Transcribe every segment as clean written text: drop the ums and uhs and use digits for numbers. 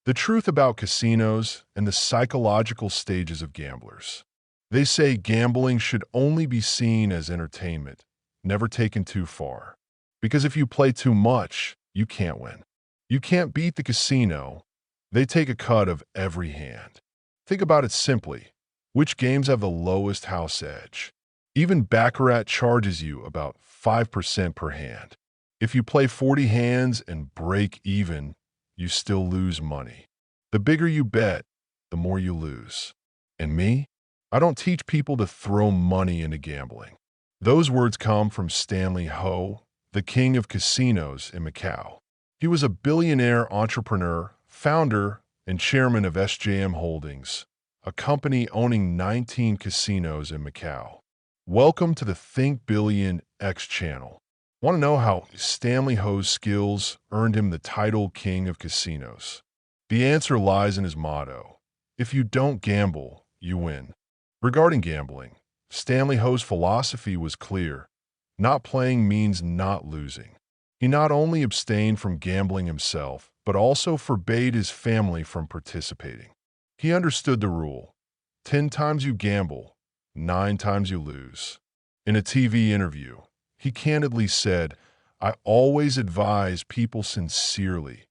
The truth about casinos and the psychological stages of gamblers. They say gambling should only be seen as entertainment, never taken too far. Because if you play too much, you can't win. You can't beat the casino. They take a cut of every hand. Think about it simply. Which games have the lowest house edge? Even Baccarat charges you about 5% per hand. If you play 40 hands and break even, you still lose money. The bigger you bet, the more you lose. And me? I don't teach people to throw money into gambling. Those words come from Stanley Ho, the king of casinos in Macau. He was a billionaire entrepreneur, founder, and chairman of SJM Holdings, a company owning 19 casinos in Macau. Welcome to the Think Billion X channel. Want to know how Stanley Ho's skills earned him the title King of Casinos? The answer lies in his motto: if you don't gamble, you win. Regarding gambling, Stanley Ho's philosophy was clear. Not playing means not losing. He not only abstained from gambling himself, but also forbade his family from participating. He understood the rule: 10 times you gamble, 9 times you lose. In a TV interview, he candidly said, "I always advise people sincerely.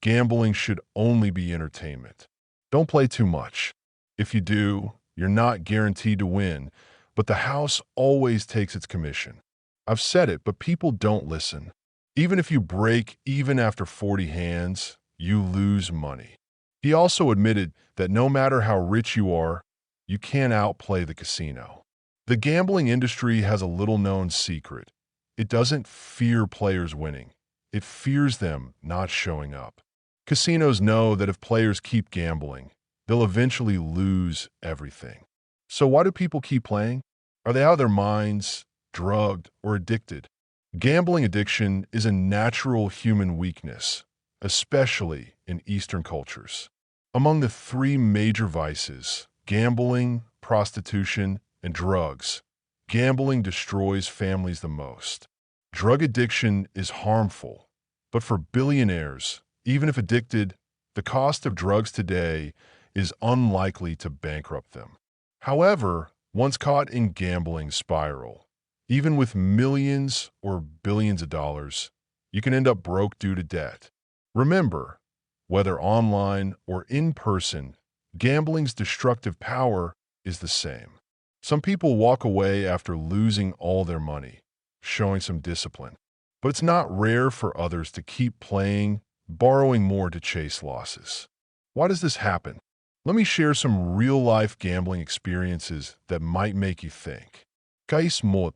Gambling should only be entertainment. Don't play too much. If you do, you're not guaranteed to win, but the house always takes its commission." I've said it, but people don't listen. Even if you break even after 40 hands, you lose money. He also admitted that no matter how rich you are, you can't outplay the casino. The gambling industry has a little-known secret. It doesn't fear players winning. It fears them not showing up. Casinos know that if players keep gambling, they'll eventually lose everything. So why do people keep playing? Are they out of their minds, drugged, or addicted? Gambling addiction is a natural human weakness, especially in Eastern cultures. Among the 3 major vices, gambling, prostitution, and drugs, gambling destroys families the most. Drug addiction is harmful, but for billionaires, even if addicted, the cost of drugs today is unlikely to bankrupt them. However, once caught in gambling spiral, even with millions or billions of dollars, you can end up broke due to debt. Remember, whether online or in person, gambling's destructive power is the same. Some people walk away after losing all their money, showing some discipline. But it's not rare for others to keep playing, borrowing more to chase losses. Why does this happen? Let me share some real-life gambling experiences that might make you think. Kais mo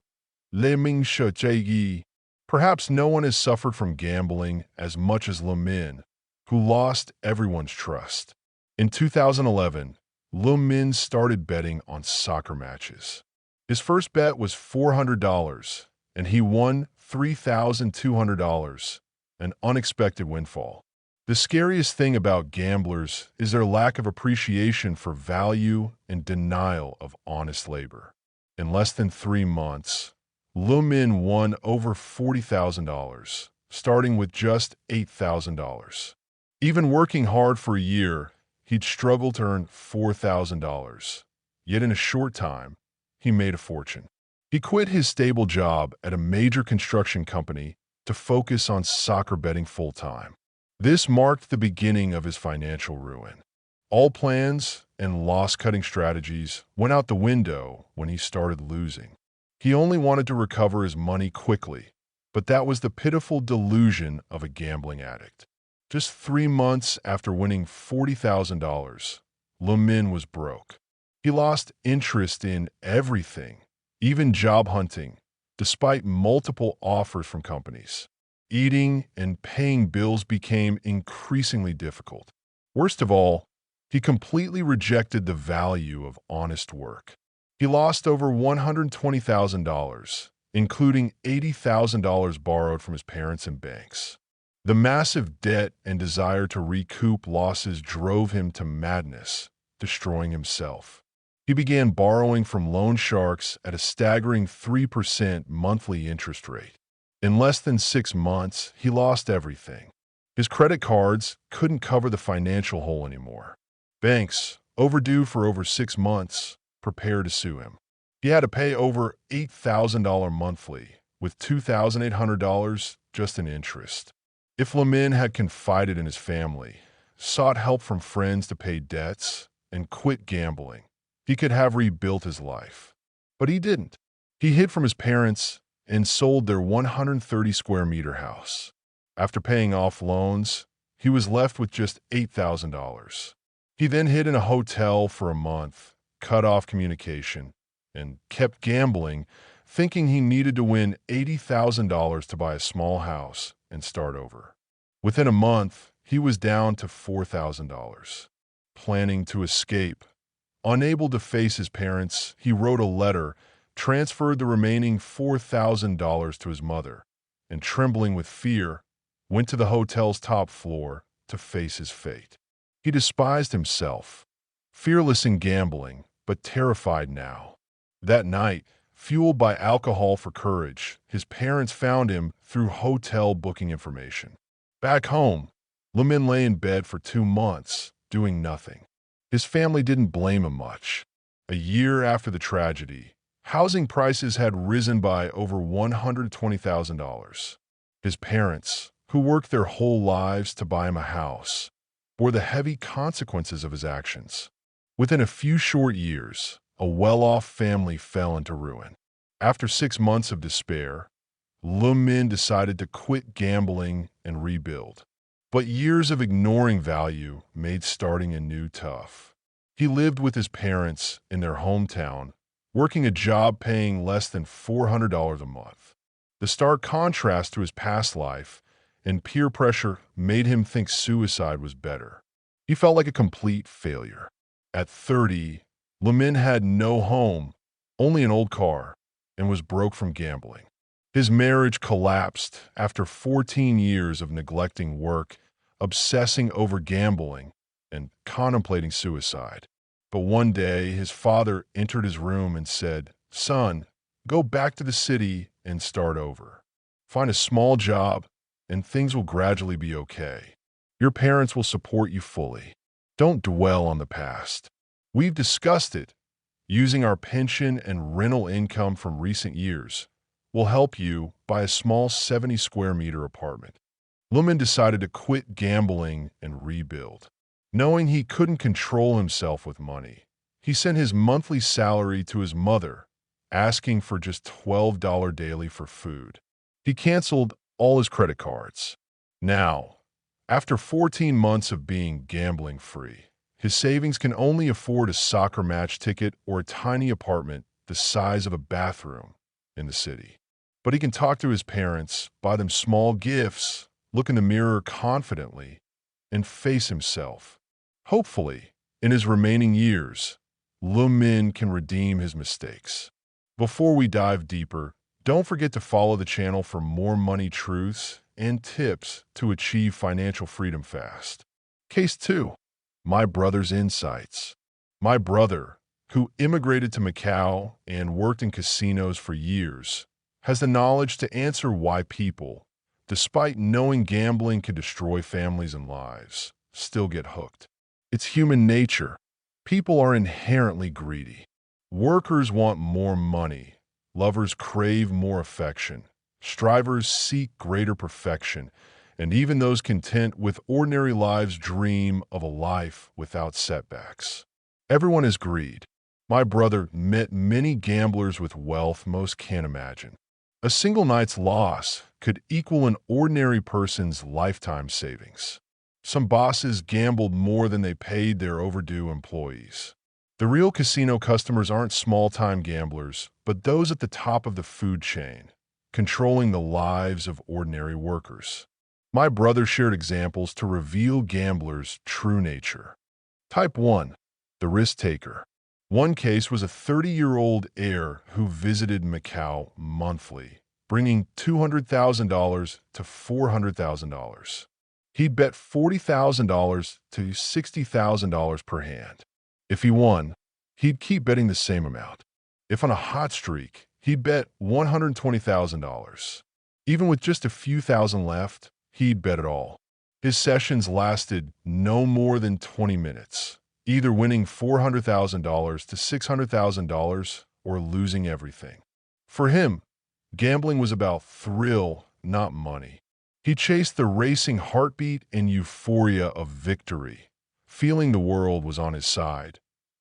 leming shojagi. Perhaps no one has suffered from gambling as much as Min, who lost everyone's trust. In 2011, Min started betting on soccer matches. His first bet was $400, and he won $3,200, an unexpected windfall. The scariest thing about gamblers is their lack of appreciation for value and denial of honest labor. In less than 3 months, Min won over $40,000, starting with just $8,000. Even working hard for a year, he'd struggled to earn $4,000. Yet in a short time, he made a fortune. He quit his stable job at a major construction company to focus on soccer betting full-time. This marked the beginning of his financial ruin. All plans and loss-cutting strategies went out the window when he started losing. He only wanted to recover his money quickly, but that was the pitiful delusion of a gambling addict. Just 3 months after winning $40,000, Min was broke. He lost interest in everything, even job hunting, despite multiple offers from companies. Eating and paying bills became increasingly difficult. Worst of all, he completely rejected the value of honest work. He lost over $120,000, including $80,000 borrowed from his parents and banks. The massive debt and desire to recoup losses drove him to madness, destroying himself. He began borrowing from loan sharks at a staggering 3% monthly interest rate. In less than 6 months, he lost everything. His credit cards couldn't cover the financial hole anymore. Banks, overdue for over 6 months, prepared to sue him. He had to pay over $8,000 monthly, with $2,800 just in interest. If Lamin had confided in his family, sought help from friends to pay debts, and quit gambling, he could have rebuilt his life. But he didn't. He hid from his parents and sold their 130 square meter house. After paying off loans, he was left with just $8,000. He then hid in a hotel for a month, cut off communication, and kept gambling, thinking he needed to win $80,000 to buy a small house and start over. Within a month, he was down to $4,000. Planning to escape, unable to face his parents, he wrote a letter, transferred the remaining $4,000 to his mother, and trembling with fear, went to the hotel's top floor to face his fate. He despised himself, fearless in gambling, but terrified now. That night, fueled by alcohol for courage, his parents found him through hotel booking information. Back home, Lamin lay in bed for 2 months, doing nothing. His family didn't blame him much. A year after the tragedy, housing prices had risen by over $120,000. His parents, who worked their whole lives to buy him a house, bore the heavy consequences of his actions. Within a few short years, a well-off family fell into ruin. After 6 months of despair, Lamin decided to quit gambling and rebuild. But years of ignoring value made starting anew tough. He lived with his parents in their hometown, working a job paying less than $400 a month. The stark contrast to his past life and peer pressure made him think suicide was better. He felt like a complete failure. At 30, Lamin had no home, only an old car, and was broke from gambling. His marriage collapsed after 14 years of neglecting work, obsessing over gambling, and contemplating suicide. But one day, his father entered his room and said, "Son, go back to the city and start over. Find a small job, and things will gradually be okay. Your parents will support you fully. Don't dwell on the past. We've discussed it. Using our pension and rental income from recent years will help you buy a small 70 square meter apartment." Lamin decided to quit gambling and rebuild. Knowing he couldn't control himself with money, he sent his monthly salary to his mother, asking for just $12 daily for food. He canceled all his credit cards. Now, after 14 months of being gambling-free, his savings can only afford a soccer match ticket or a tiny apartment the size of a bathroom in the city. But he can talk to his parents, buy them small gifts, look in the mirror confidently, and face himself. Hopefully, in his remaining years, Lamin can redeem his mistakes. Before we dive deeper, don't forget to follow the channel for more money truths and tips to achieve financial freedom fast. Case 2. My brother's insights. My brother, who immigrated to Macau and worked in casinos for years, has the knowledge to answer why people, despite knowing gambling can destroy families and lives, still get hooked. It's human nature. People are inherently greedy. Workers want more money. Lovers crave more affection. Strivers seek greater perfection. And even those content with ordinary lives dream of a life without setbacks. Everyone is greed. My brother met many gamblers with wealth most can't imagine. A single night's loss could equal an ordinary person's lifetime savings. Some bosses gambled more than they paid their overdue employees. The real casino customers aren't small-time gamblers, but those at the top of the food chain, controlling the lives of ordinary workers. My brother shared examples to reveal gamblers' true nature. Type 1. The risk-taker. One case was a 30-year-old heir who visited Macau monthly, bringing $200,000 to $400,000. He'd bet $40,000 to $60,000 per hand. If he won, he'd keep betting the same amount. If on a hot streak, he'd bet $120,000. Even with just a few thousand left, he'd bet it all. His sessions lasted no more than 20 minutes, either winning $400,000 to $600,000 or losing everything. For him, gambling was about thrill, not money. He chased the racing heartbeat and euphoria of victory, feeling the world was on his side,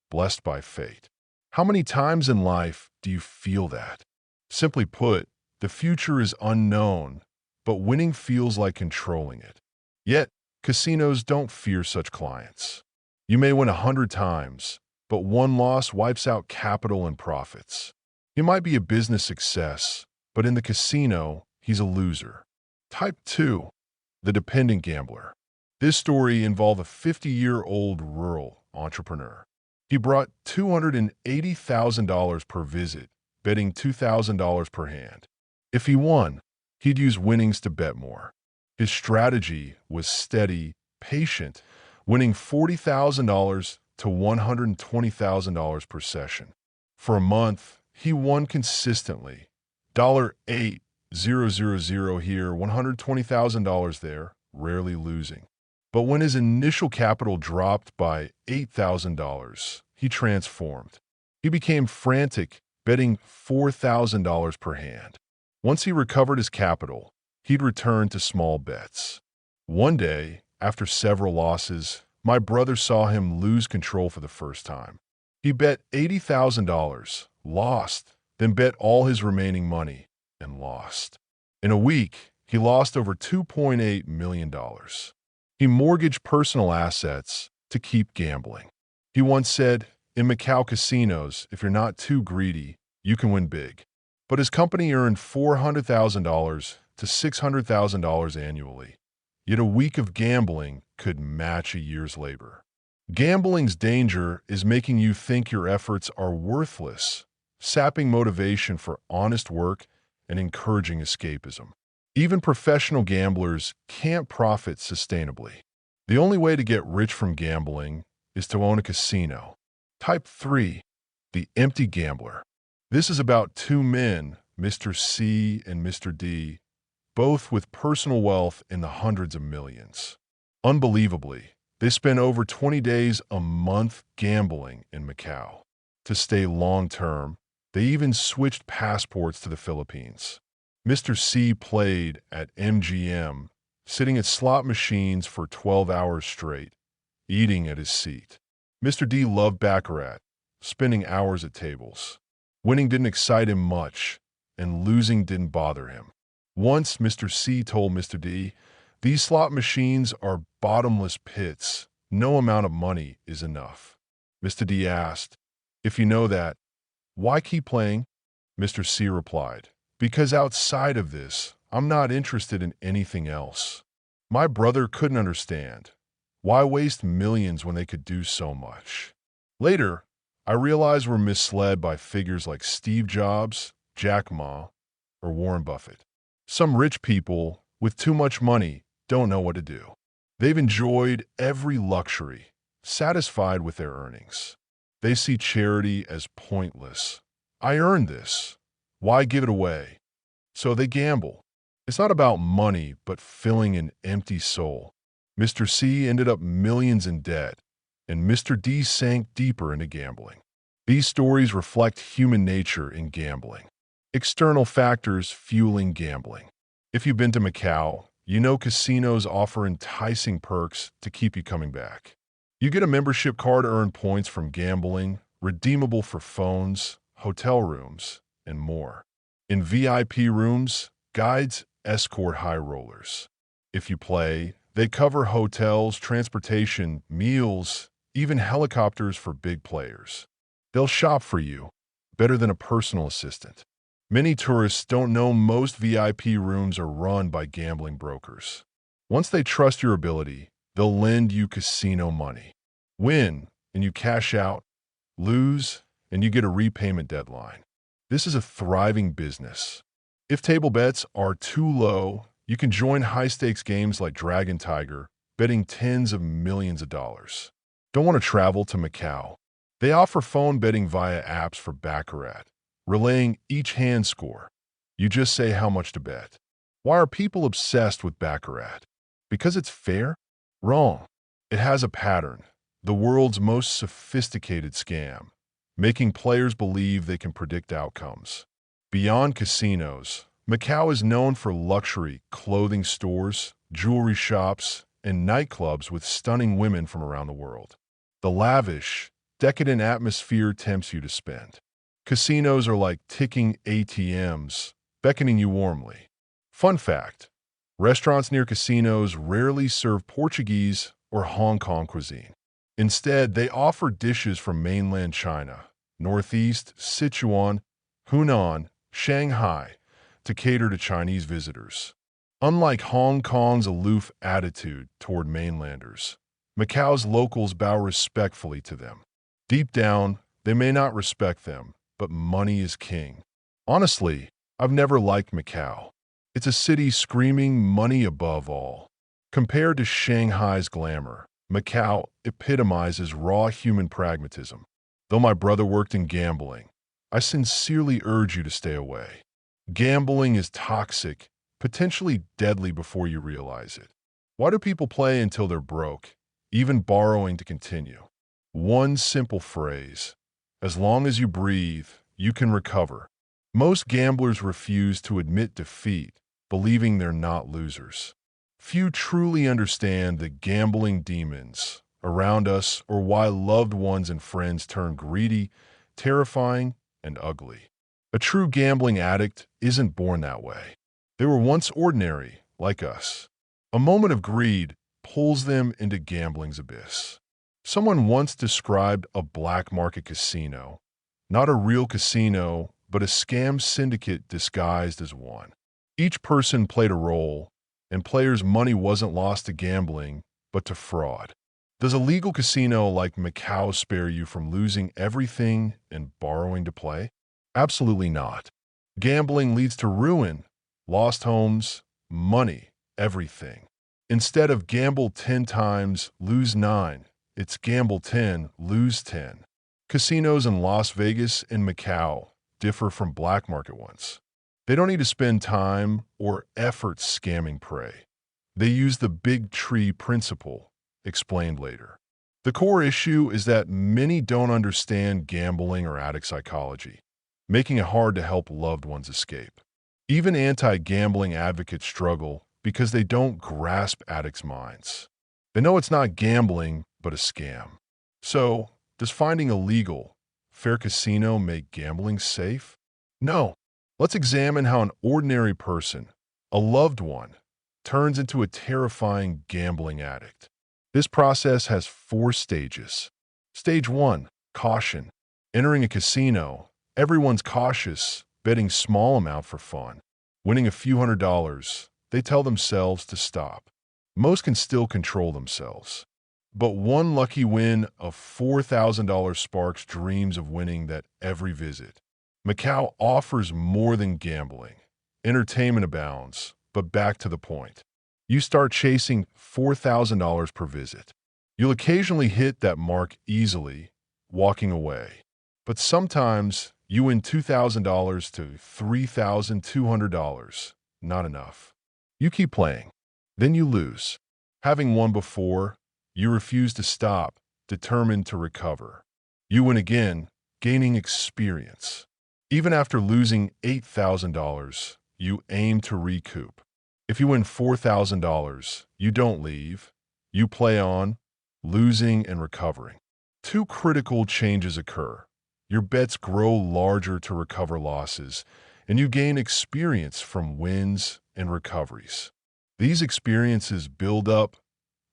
blessed by fate. How many times in life do you feel that? Simply put, the future is unknown, but winning feels like controlling it. Yet, casinos don't fear such clients. You may win 100 times, but one loss wipes out capital and profits. He might be a business success, but in the casino, he's a loser. Type 2. The dependent gambler. This story involved a 50-year-old rural entrepreneur. He brought $280,000 per visit, betting $2,000 per hand. If he won, he'd use winnings to bet more. His strategy was steady, patient, winning $40,000 to $120,000 per session. For a month, he won consistently. $8,000 here, $120,000 there, rarely losing. But when his initial capital dropped by $8,000, he transformed. He became frantic, betting $4,000 per hand. Once he recovered his capital, he'd return to small bets. One day, after several losses, my brother saw him lose control for the first time. He bet $80,000, lost, then bet all his remaining money, and lost. In a week, he lost over $2.8 million. He mortgaged personal assets to keep gambling. He once said, "In Macau casinos, if you're not too greedy, you can win big." But his company earned $400,000 to $600,000 annually. Yet a week of gambling could match a year's labor. Gambling's danger is making you think your efforts are worthless, sapping motivation for honest work and encouraging escapism. Even professional gamblers can't profit sustainably. The only way to get rich from gambling is to own a casino. Type 3. The empty gambler. This is about two men, Mr. C and Mr. D, both with personal wealth in the hundreds of millions. Unbelievably, they spent over 20 days a month gambling in Macau. To stay long-term, they even switched passports to the Philippines. Mr. C played at MGM, sitting at slot machines for 12 hours straight, eating at his seat. Mr. D loved baccarat, spending hours at tables. Winning didn't excite him much, and losing didn't bother him. Once Mr. C told Mr. D, "These slot machines are bottomless pits. No amount of money is enough." Mr. D asked, "If you know that, why keep playing?" Mr. C replied, "Because outside of this, I'm not interested in anything else." My brother couldn't understand. Why waste millions when they could do so much? Later, I realized we're misled by figures like Steve Jobs, Jack Ma, or Warren Buffett. Some rich people with too much money don't know what to do. They've enjoyed every luxury, satisfied with their earnings. They see charity as pointless. I earned this. Why give it away? So they gamble. It's not about money, but filling an empty soul. Mr. C ended up millions in debt, and Mr. D sank deeper into gambling. These stories reflect human nature in gambling. External factors fueling gambling. If you've been to Macau, you know casinos offer enticing perks to keep you coming back. You get a membership card to earn points from gambling, redeemable for phones, hotel rooms, and more. In VIP rooms, guides escort high rollers. If you play, they cover hotels, transportation, meals, even helicopters for big players. They'll shop for you, better than a personal assistant. Many tourists don't know most VIP rooms are run by gambling brokers. Once they trust your ability, they'll lend you casino money. Win, and you cash out. Lose, and you get a repayment deadline. This is a thriving business. If table bets are too low, you can join high-stakes games like Dragon Tiger, betting tens of millions of dollars. Don't want to travel to Macau? They offer phone betting via apps for baccarat, relaying each hand score. You just say how much to bet. Why are people obsessed with baccarat? Because it's fair? Wrong. It has a pattern, the world's most sophisticated scam, making players believe they can predict outcomes. Beyond casinos, Macau is known for luxury clothing stores, jewelry shops, and nightclubs with stunning women from around the world. The lavish, decadent atmosphere tempts you to spend. Casinos are like ticking ATMs, beckoning you warmly. Fun fact: restaurants near casinos rarely serve Portuguese or Hong Kong cuisine. Instead, they offer dishes from mainland China, Northeast, Sichuan, Hunan, Shanghai, to cater to Chinese visitors. Unlike Hong Kong's aloof attitude toward mainlanders, Macau's locals bow respectfully to them. Deep down, they may not respect them, but money is king. Honestly, I've never liked Macau. It's a city screaming money above all. Compared to Shanghai's glamour, Macau epitomizes raw human pragmatism. Though my brother worked in gambling, I sincerely urge you to stay away. Gambling is toxic, potentially deadly before you realize it. Why do people play until they're broke, even borrowing to continue? One simple phrase: as long as you breathe, you can recover. Most gamblers refuse to admit defeat, believing they're not losers. Few truly understand the gambling demons around us or why loved ones and friends turn greedy, terrifying, and ugly. A true gambling addict isn't born that way. They were once ordinary, like us. A moment of greed pulls them into gambling's abyss. Someone once described a black market casino, not a real casino, but a scam syndicate disguised as one. Each person played a role, and players' money wasn't lost to gambling, but to fraud. Does a legal casino like Macau spare you from losing everything and borrowing to play? Absolutely not. Gambling leads to ruin, lost homes, money, everything. Instead of gamble 10 times, lose 9, it's gamble 10, lose 10. Casinos in Las Vegas and Macau differ from black market ones. They don't need to spend time or effort scamming prey. They use the big tree principle, explained later. The core issue is that many don't understand gambling or addict psychology, making it hard to help loved ones escape. Even anti-gambling advocates struggle because they don't grasp addicts' minds. They know it's not gambling, but a scam. So, does finding a legal, fair casino make gambling safe? No. Let's examine how an ordinary person, a loved one, turns into a terrifying gambling addict. This process has 4 stages. Stage 1, caution. Entering a casino, everyone's cautious, betting small amount for fun. Winning a few $100s, they tell themselves to stop. Most can still control themselves. But one lucky win of $4,000 sparks dreams of winning that every visit. Macau offers more than gambling. Entertainment abounds, but back to the point. You start chasing $4,000 per visit. You'll occasionally hit that mark easily, walking away. But sometimes you win $2,000 to $3,200. Not enough. You keep playing. Then you lose. Having won before, you refuse to stop, determined to recover. You win again, gaining experience. Even after losing $8,000, you aim to recoup. If you win $4,000, you don't leave. You play on, losing and recovering. 2 critical changes occur. Your bets grow larger to recover losses, and you gain experience from wins and recoveries. These experiences build up,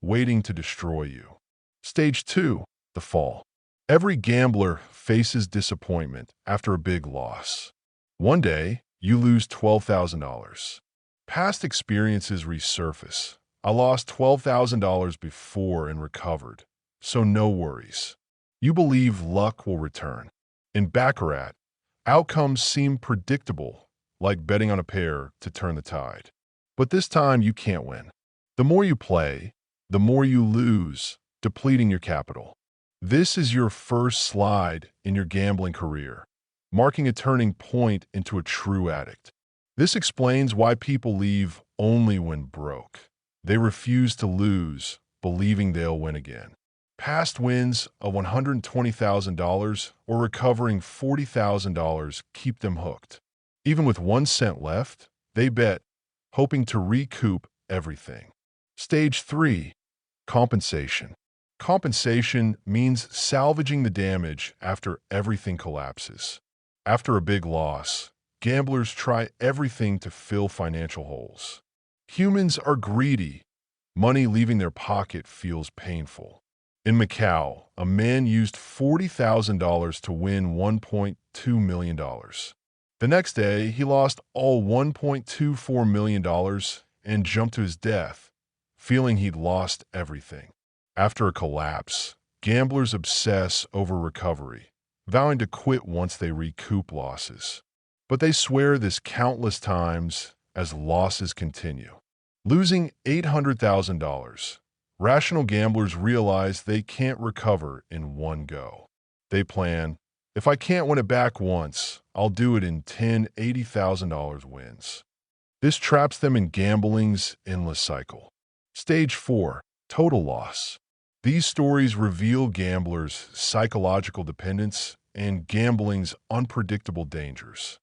waiting to destroy you. Stage 2, the fall. Every gambler faces disappointment after a big loss. One day, you lose $12,000. Past experiences resurface. I lost $12,000 before and recovered, so no worries. You believe luck will return. In baccarat, outcomes seem predictable, like betting on a pair to turn the tide. But this time you can't win. The more you play, the more you lose, depleting your capital. This is your first slide in your gambling career, marking a turning point into a true addict. This explains why people leave only when broke. They refuse to lose, believing they'll win again. Past wins of $120,000 or recovering $40,000 keep them hooked. Even with 1 cent left, they bet, hoping to recoup everything. Stage 3. Compensation. Compensation means salvaging the damage after everything collapses. After a big loss, gamblers try everything to fill financial holes. Humans are greedy. Money leaving their pocket feels painful. In Macau, a man used $40,000 to win $1.2 million. The next day, he lost all $1.24 million and jumped to his death, feeling he'd lost everything. After a collapse, gamblers obsess over recovery, vowing to quit once they recoup losses. But they swear this countless times as losses continue. Losing $800,000, rational gamblers realize they can't recover in one go. They plan, if I can't win it back once, I'll do it in 10 $80,000 wins. This traps them in gambling's endless cycle. Stage 4. Total loss. These stories reveal gamblers' psychological dependence and gambling's unpredictable dangers.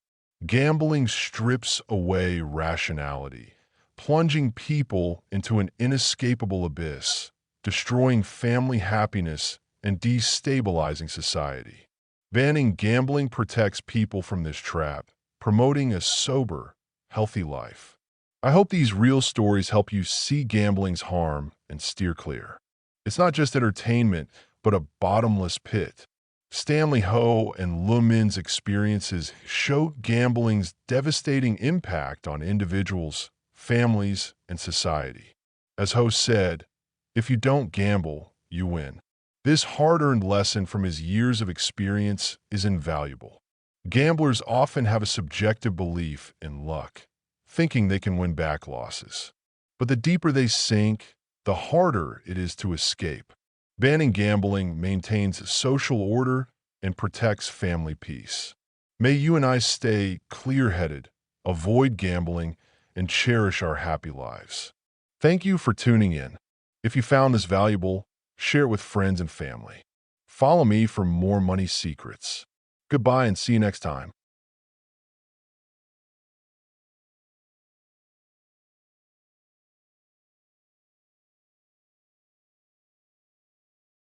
Gambling strips away rationality, plunging people into an inescapable abyss, destroying family happiness and destabilizing society. Banning gambling protects people from this trap, promoting a sober, healthy life. I hope these real stories help you see gambling's harm and steer clear. It's not just entertainment, but a bottomless pit. Stanley Ho and Lu Min's experiences show gambling's devastating impact on individuals, families, and society. As Ho said, if you don't gamble, you win. This hard-earned lesson from his years of experience is invaluable. Gamblers often have a subjective belief in luck, thinking they can win back losses. But the deeper they sink, the harder it is to escape. Banning gambling maintains social order and protects family peace. May you and I stay clear-headed, avoid gambling, and cherish our happy lives. Thank you for tuning in. If you found this valuable, share it with friends and family. Follow me for more money secrets. Goodbye and see you next time.